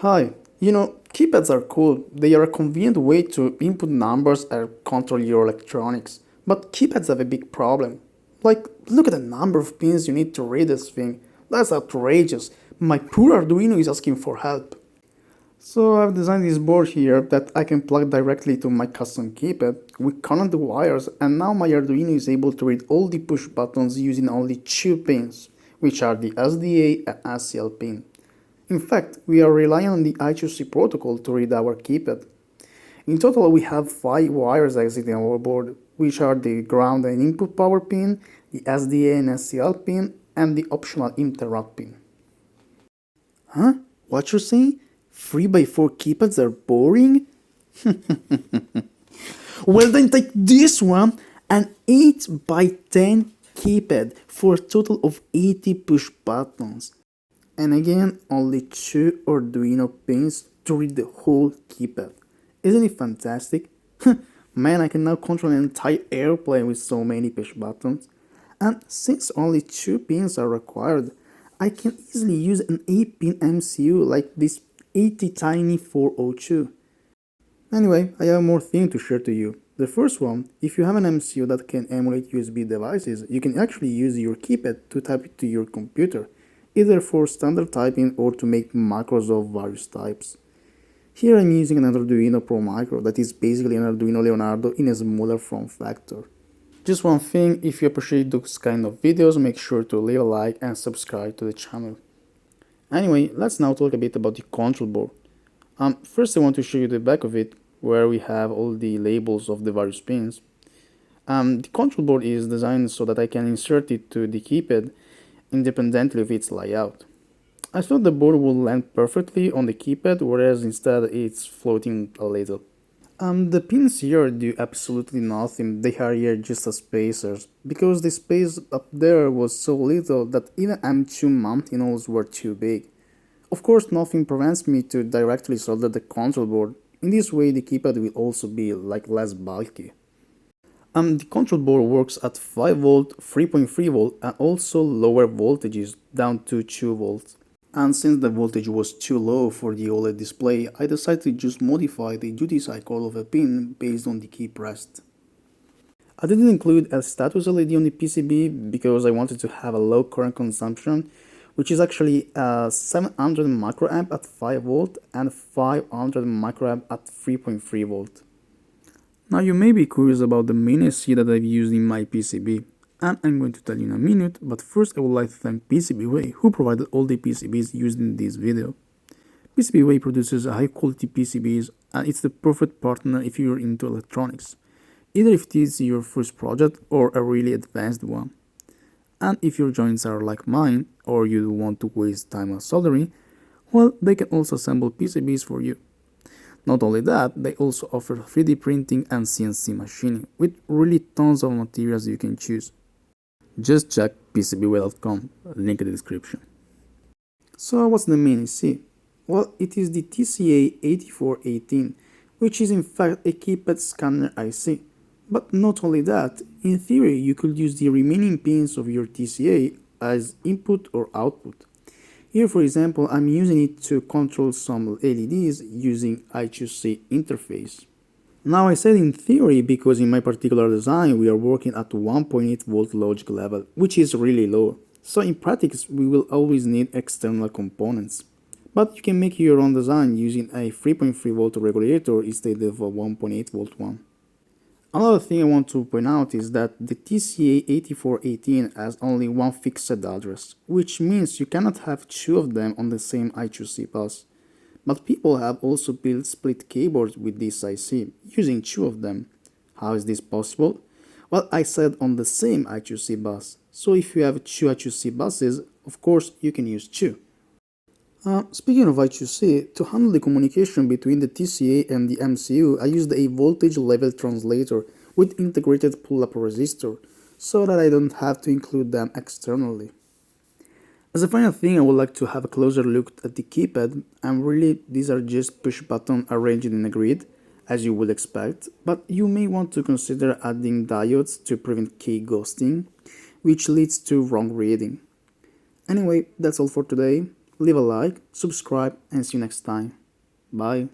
Hi, keypads are cool. They are a convenient way to input numbers and control your electronics. But keypads have a big problem. Like, look at the number of pins you need to read this thing. That's outrageous. My poor Arduino is asking for help. So I've designed this board here that I can plug directly to my custom keypad. We connect the wires and now my Arduino is able to read all the push buttons using only two pins, which are the SDA and SCL pin. In fact, we are relying on the I2C protocol to read our keypad. In total, we have 5 wires exiting our board, which are the ground and input power pin, the SDA and SCL pin, and the optional interrupt pin. Huh? What you're saying? 3x4 keypads are boring? Well then take this one, an 8x10 keypad for a total of 80 push buttons. And again, only 2 Arduino pins to read the whole keypad. Isn't it fantastic? Man, I can now control an entire airplane with so many push buttons. And since only 2 pins are required, I can easily use an 8-pin MCU like this 80Tiny402. Anyway, I have more things to share to you. The first one, if you have an MCU that can emulate USB devices, you can actually use your keypad to type it to your computer, either for standard typing or to make macros of various types. Here I'm using an Arduino Pro Micro that is basically an Arduino Leonardo in a smaller form factor. Just one thing, if you appreciate those kind of videos, make sure to leave a like and subscribe to the channel. Anyway, let's now talk a bit about the control board. First I want to show you the back of it, where we have all the labels of the various pins. The control board is designed so that I can insert it to the keypad independently of its layout. I thought the board would land perfectly on the keypad, whereas instead it's floating a little. The pins here do absolutely nothing, they are here just as spacers, because the space up there was so little that even M2 mounting holes were too big. Of course, nothing prevents me to directly solder the control board. In this way the keypad will also be less bulky. The control board works at 5V, 3.3V and also lower voltages down to 2V. And since the voltage was too low for the OLED display, I decided to just modify the duty cycle of a pin based on the key pressed. I didn't include a status LED on the PCB because I wanted to have a low current consumption, which is actually 700 microamp at 5V and 500 microamp at 3.3V. Now you may be curious about the mini IC that I've used in my PCB, and I'm going to tell you in a minute, but first I would like to thank PCBWay, who provided all the PCBs used in this video. PCBWay produces high quality PCBs and it's the perfect partner if you're into electronics, either if it is your first project or a really advanced one. And if your joints are like mine, or you don't want to waste time on soldering, well, they can also assemble PCBs for you. Not only that, they also offer 3D printing and CNC machining, with really tons of materials you can choose. Just check PCBway.com, link in the description. So what's the mini IC? Well, it is the TCA8418, which is in fact a keypad scanner IC. But not only that, in theory you could use the remaining pins of your TCA as input or output. Here for example I'm using it to control some LEDs using I2C interface. Now I said in theory because in my particular design we are working at 1.8V logic level, which is really low. So in practice we will always need external components. But you can make your own design using a 3.3V regulator instead of a 1.8V one. Another thing I want to point out is that the TCA8418 has only one fixed address, which means you cannot have 2 of them on the same I2C bus. But people have also built split keyboards with this IC, using 2 of them. How is this possible? Well, I said on the same I2C bus, so if you have 2 I2C buses, of course you can use 2. Speaking of I2C, to handle the communication between the TCA and the MCU, I used a voltage level translator with integrated pull-up resistor, so that I don't have to include them externally. As a final thing, I would like to have a closer look at the keypad, and really these are just push buttons arranged in a grid, as you would expect, but you may want to consider adding diodes to prevent key ghosting, which leads to wrong reading. Anyway, that's all for today. leave a like, subscribe, and see you next time. Bye.